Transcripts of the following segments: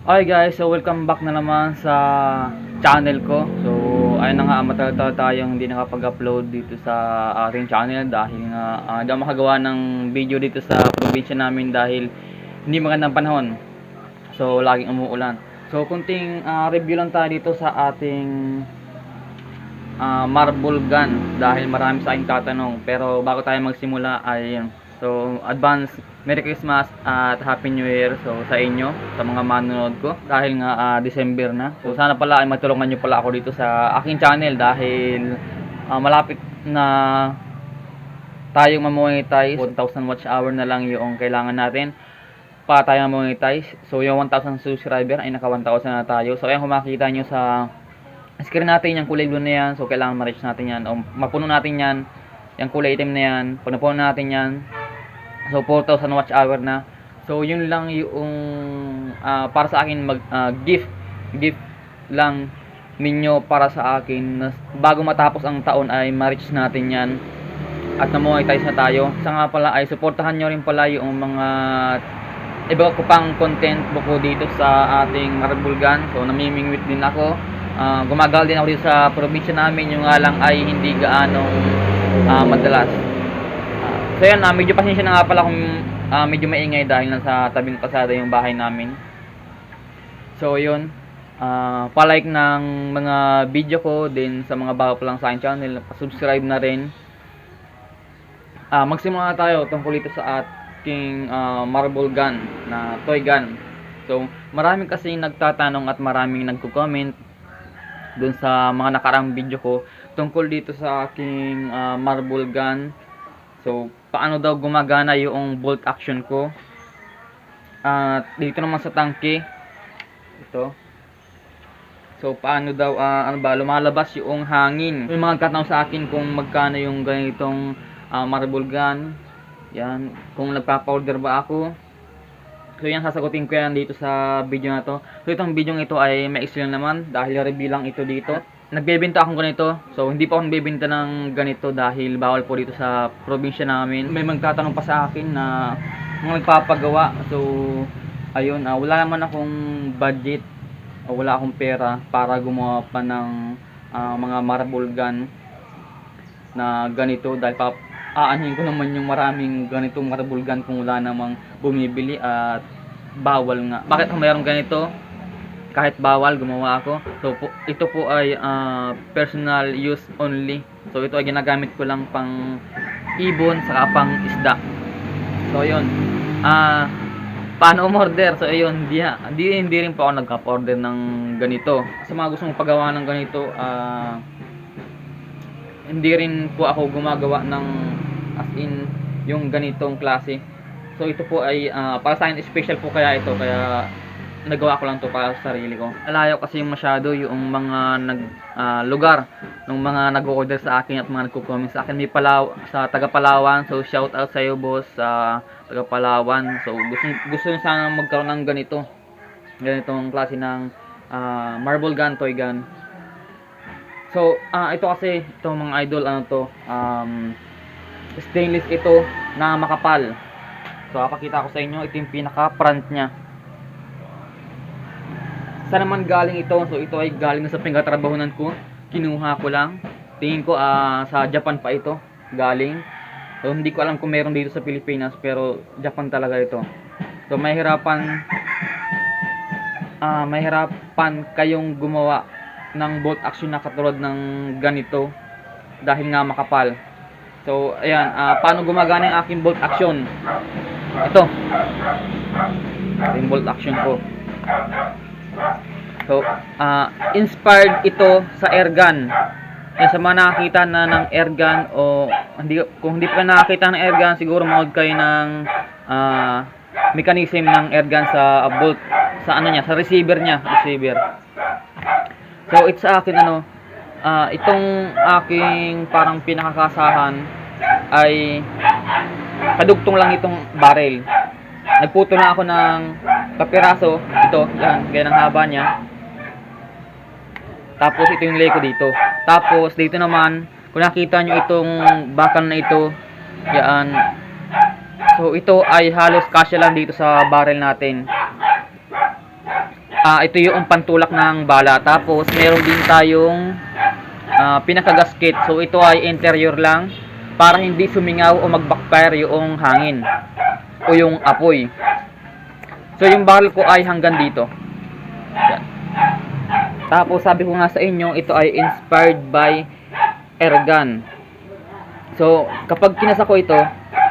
Okay guys, so welcome back na naman sa channel ko. So ayun na nga, matagal tayong hindi nakapag-upload dito sa ating channel dahil nga hindi ako makagawa ng video dito sa probinsya namin dahil hindi magandang panahon. So laging umuulan. So kunting review lang tayo dito sa ating marble gun dahil marami sa aking tatanong. Pero bago tayo magsimula ay so advance Merry Christmas at Happy New Year so sa inyo, sa mga manonood ko dahil nga December na. So sana pala ay matulungan niyo pala ako dito sa aking channel dahil malapit na tayong mamonetize. 1,000 watch hour na lang yung kailangan natin para tayo mamonetize. So yung 1,000 subscriber ay naka 1,000 na tayo. So ayan, kung makikita nyo sa screen natin yung kulay blue na yan. So kailangan ma-reach natin yan o mapuno natin yan. Yung kulay itim na yan, puno natin yan. So 4,000 watch hour na. So yun lang yung para sa akin gift lang ninyo para sa akin bago matapos ang taon ay ma-reach natin yan at na-monetize na tayo. Sa nga pala ay suportahan nyo rin pala yung mga iba ko pang content bukod dito sa ating marble gun. So namimingwit din ako, gumagal din ako dito sa probinsya namin, yung nga lang ay hindi gaanong madalas. So yan, medyo pasensya na nga pala kung medyo maingay dahil nasa tabing pasada yung bahay namin. So yun, palike ng mga video ko din sa mga bago pa lang sa aking channel, subscribe na rin. Magsimula na tayo tungkol ito sa ating marble gun na toy gun. So maraming kasi nagtatanong at maraming nagko-comment dun sa mga nakarang video ko tungkol dito sa aking marble gun. So paano daw gumagana yung bolt action ko. Dito naman sa tangke ito. So paano daw lumalabas yung hangin. May mga katanong sa akin kung magkano yung ganitong marble gun. Yan, kung nagpapa-order ba ako. So yan, sasagutin ko yan dito sa video na to. So itong video ito ay maiksi lang naman dahil review lang ito dito. Nagbebenta akong ganito. So hindi pa ako nagbebenta ng ganito dahil bawal po dito sa probinsya namin. May magtatanong pa sa akin na mga nagpapagawa. So ayun, wala naman akong budget o wala akong pera para gumawa pa ng mga marble gun na ganito dahil aanhin ko naman yung maraming ganitong marble gun kung wala namang bumibili at bawal nga. Bakit mayroong ganito? Kahit bawal, gumawa ako. So ito po ay personal use only. So ito ay ginagamit ko lang pang ibon saka pang isda. So yun, paano umorder? So ayun, hindi rin po ako nagka-order ng ganito. Sa mga gustong paggawa ng ganito, hindi rin po ako gumagawa ng as in yung ganitong klase. So ito po ay para sa akin special po kaya ito, kaya nagawa ko lang to para sa sarili ko. Alayo kasi masyado yung mga lugar ng mga nag-order sa akin at mga nagko-comment sa akin. May sa taga Palawan, so shout out sa iyo boss sa taga Palawan. So gusto niyo sana magkaroon ng ganitong klase ng marble gun, toy gun. So ito kasi itong mga idol stainless ito na makapal. So papakita ko sa inyo, ito yung pinaka front nya. Saan naman galing ito? So ito ay galing na sa pinagtatrabahunan ko. Kinuha ko lang. Tingin ko sa Japan pa ito galing. So hindi ko alam kung meron dito sa Pilipinas, pero Japan talaga ito. So mahirapan kayong gumawa ng bolt action na katulad ng ganito dahil nga makapal. So ayan, paano gumagana yung aking bolt action? Ito yung bolt action ko. So, inspired ito sa airgun. Yan, sa mga nakakita na ng airgun o kung hindi pa nakakita ng airgun, siguro manood kayo ng mechanism ng airgun sa bolt, sa sa receiver niya, So, it's sa akin itong aking parang pinakakasahan ay kadugtong lang itong barrel. Nagputo na ako ng kapiraso, ito, yan, ganyan ang haba niya. Tapos ito yung lay ko dito. Tapos dito naman, kung nakita nyo itong bakal na ito, yan. So ito ay halos kasya lang dito sa barrel natin. ito yung pantulak ng bala. Tapos meron din tayong pinaka-gasket. So ito ay interior lang para hindi sumingaw o mag-backfire yung hangin o yung apoy. So yung barrel ko ay hanggang dito. Yan. Tapos sabi ko nga sa inyo, ito ay inspired by airgun. So kapag kinasa ko ito,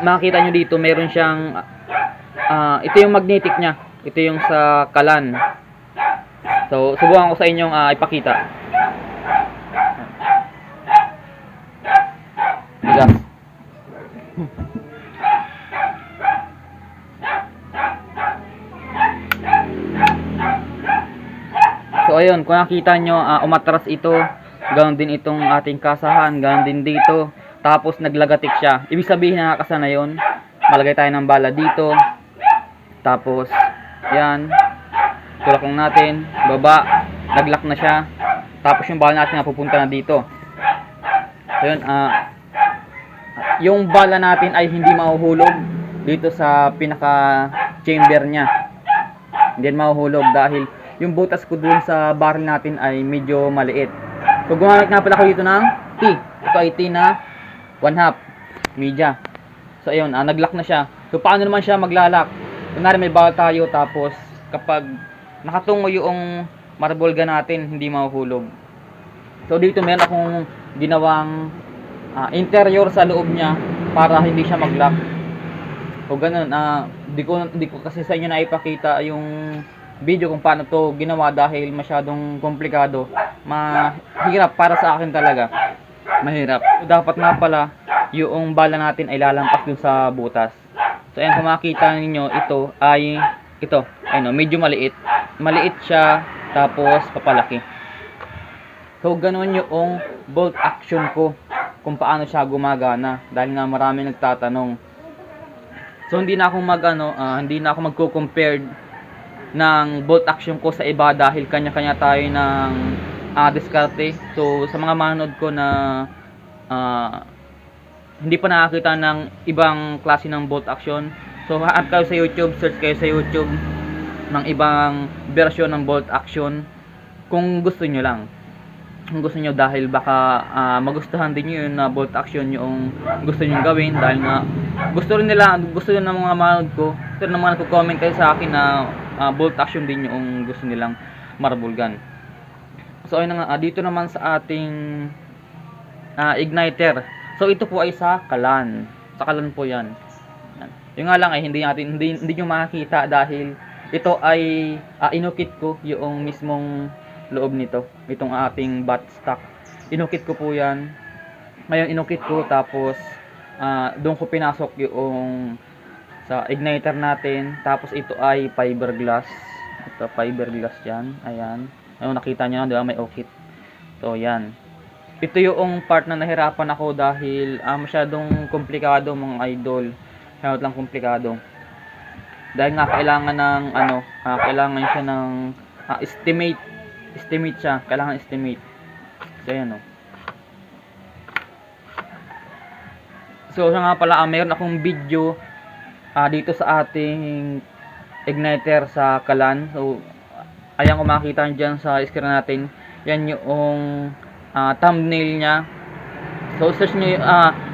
makikita nyo dito meron siyang ito yung magnetic nya. Ito yung sa kalan. So subukan ko sa inyong ipakita. Bigas. So ayun, kung nakita nyo, umatras ito. Ganoon din itong ating kasahan, ganoon din dito. Tapos naglagatik siya. Ibig sabihin na nakakasa na yun. Malagay tayo ng bala dito. Tapos yan, tulak lang natin, baba, naglock na siya. Tapos yung bala natin napupunta na dito. So yun, yung bala natin ay hindi mahuhulog dito sa pinaka chamber nya. Hindi mahuhulog dahil yung butas ko dun sa barrel natin ay medyo maliit. So gumamit nga pala ko dito ng T. Ito ay T na 1/2 media. So ayun, naglock na siya. So paano naman siya maglalak? Kunwari may bala tayo, tapos kapag nakatungo yung marble gun natin, hindi mahuhulog. So dito meron akong ginawang interior sa loob niya para hindi siya mag-lock. So ganun, di ko kasi sa inyo na ipakita yung video kung paano to ginawa dahil masyadong komplikado. Mahirap para sa akin talaga. Mahirap. So, dapat nga pala yung bala natin ay lalampas dun sa butas. So ayan, kung makikita ninyo, ito ay ayun, medyo maliit. Maliit siya, tapos papalaki. So ganun yung bolt action ko kung paano siya gumagana dahil nga marami nagtatanong. So hindi na ako hindi na ako magko-compare ng bolt action ko sa iba dahil kanya-kanya tayo ng diskarte. So sa mga manood ko na hindi pa nakakita ng ibang klase ng bolt action, so hanap kayo sa YouTube, search kayo sa YouTube ng ibang version ng bolt action kung gusto nyo lang. Kung gusto nyo, dahil baka magustuhan din nyo yun na bolt action yung gusto nyo gawin, dahil nga gusto rin ng mga manood ko, gusto rin ng mga nagko-comment kayo sa akin na bolt action din yung gusto nilang marble gun. So ayun nga, dito naman sa ating igniter. So ito po ay sa kalan. Sa kalan po 'yan. Yan. Yung nga lang ay hindi nyo makikita dahil ito ay inukit ko yung mismong loob nito. Itong ating butt stock. Inukit ko po 'yan. Ngayon inukit ko, tapos doon ko pinasok yung sa igniter natin. Tapos ito ay fiberglass. Ito fiberglass 'yan. Ayan. Ayun, nakita nyo, di ba, may ukit. So yan. Ito yung part na nahirapan ako dahil masyadong komplikado mga idol. Masyadong lang komplikado. Dahil nga kailangan ng kailangan siya ng estimate. Estimate siya, kailangan estimate. So yan, So siya nga pala, mayroon akong video dito sa ating igniter sa kalan. So ayan, kung makikita nyo dyan sa screen natin, yan yung thumbnail nya. So search nyo,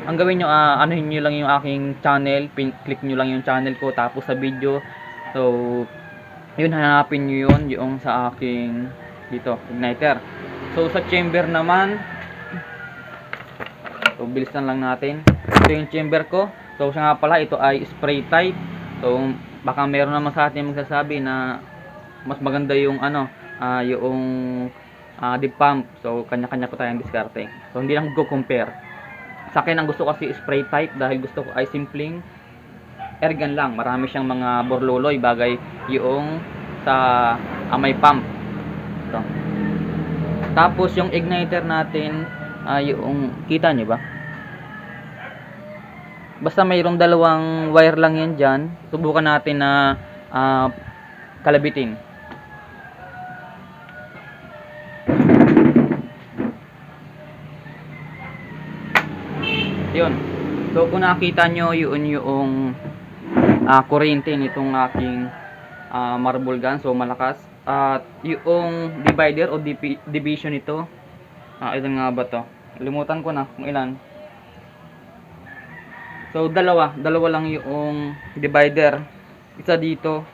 ang gawin nyo, anuhin nyo lang yung aking channel, click nyo lang yung channel ko, tapos sa video. So yun, hanapin nyo yun, yung sa aking dito, igniter. So sa chamber naman, so bilisan lang natin. Ito yung chamber ko. So siya nga pala, ito ay spray type. So baka meron naman sa atin magsasabi na mas maganda yung yung deep pump. So kanya-kanya po tayong diskarte. So hindi lang go-compare. Sa akin ang gusto ko kasi spray type dahil gusto ko ay simpleng airgun lang. Marami siyang mga borloloy, bagay yung sa may pump. So, tapos yung igniter natin, yung kita nyo ba? Basta mayroong dalawang wire lang yan dyan. Subukan natin na kalabitin. Yun. So kung nakita nyo, yun yung kuryente nitong aking marble gun. So malakas. At yung divider o division nito, ilan nga ba to? Limutan ko na kung ilan. So dalawa lang yung divider. Isa dito,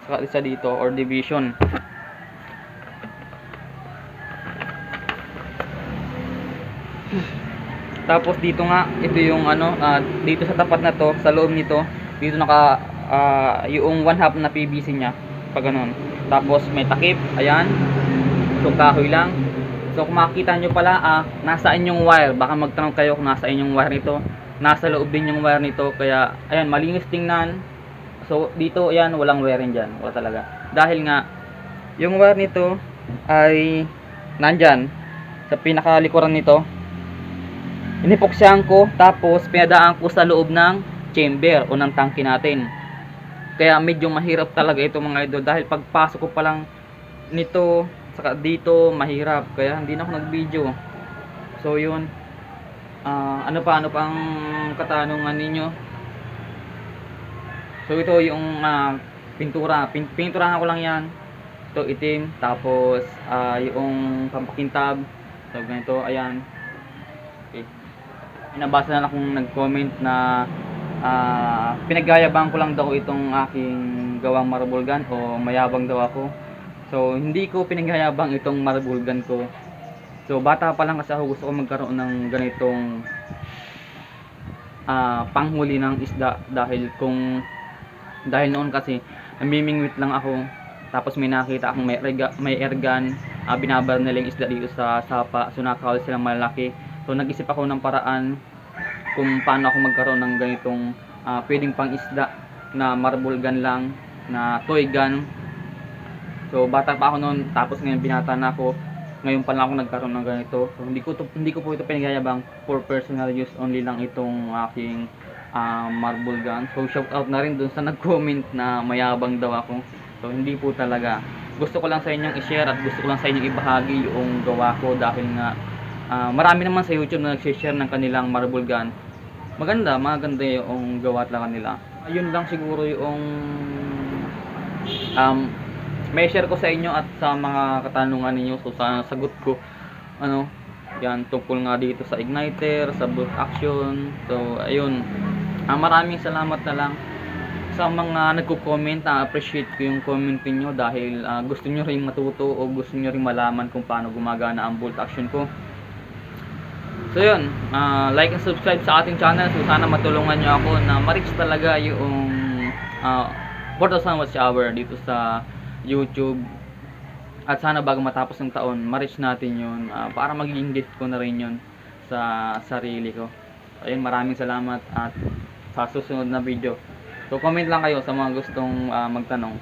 saka isa dito, or division. Tapos dito nga, ito yung dito sa tapat na to, sa loob nito, dito naka yung 1/2 na PVC nya, pag ganun. Tapos may takip, ayan. So kahoy lang. So kung makikita nyo pala, nasaan yung wire, baka magtanong kayo kung nasaan yung wire nito. Nasa loob din yung wire nito, kaya ayan, malinis tingnan. So dito, ayan, walang wiring dyan, wala talaga. Dahil nga, yung wire nito ay nandyan sa pinakalikuran nito. Inipoksyahan ko, tapos pinadaan ko sa loob ng chamber o ng tangke natin. Kaya medyo mahirap talaga ito mga idol, dahil pagpasok ko pa lang nito saka dito mahirap, kaya hindi na ako nag-video. So yun, ano pang katanungan ninyo? So ito yung pintura, pinturahan ko lang yan. Ito itim, tapos yung pampakintab, so ganito, ayan. Okay. Nabasa na akong nag-comment na pinagyayabang ko lang daw itong aking gawang marble gun, o mayabang daw ako. So hindi ko pinagyayabang itong marble gun ko. So bata pa lang kasi ako, gusto ko magkaroon ng ganitong panghuli ng isda, dahil noon kasi namimingwit lang ako, tapos may nakita akong may air gun, binabar nila yung isda dito sa sapa, so nakakawal silang malaki. So nag-isip ako ng paraan kung paano ako magkaroon ng ganitong pwedeng pang isda na marble gun lang, na toy gun. So bata pa ako noon, tapos ngayon binata na ako, ngayon pa lang ako nagkaroon ng ganito. So hindi ko po ito pinagyayabang, for personal use only lang itong aking marble gun. So shout out na rin dun sa nag-comment na mayabang daw ako. So hindi po talaga. Gusto ko lang sa inyong i-share, at gusto ko lang sa inyong ibahagi yung gawa ko, dahil nga marami naman sa YouTube na nag-share ng kanilang marble gun. Maganda yung gawa lang kanila. Ayun lang siguro yung may share ko sa inyo at sa mga katanungan ninyo. So sa sagot ko, yan, tungkol nga dito sa igniter, sa bolt action. So ayun, maraming salamat na lang sa mga nagko-comment. Appreciate ko yung comment niyo, dahil gusto niyo ring matuto, o gusto niyo ring malaman kung paano gumagana ang bolt action ko. So yun, like and subscribe sa ating channel. So sana matulungan nyo ako na ma-reach talaga yung 4,000 watch hour dito sa YouTube. At sana bago matapos ng taon, ma-reach natin yun, para magiging gift ko na rin yun sa sarili ko. Ayun, maraming salamat, at sa susunod na video. So comment lang kayo sa mga gustong magtanong.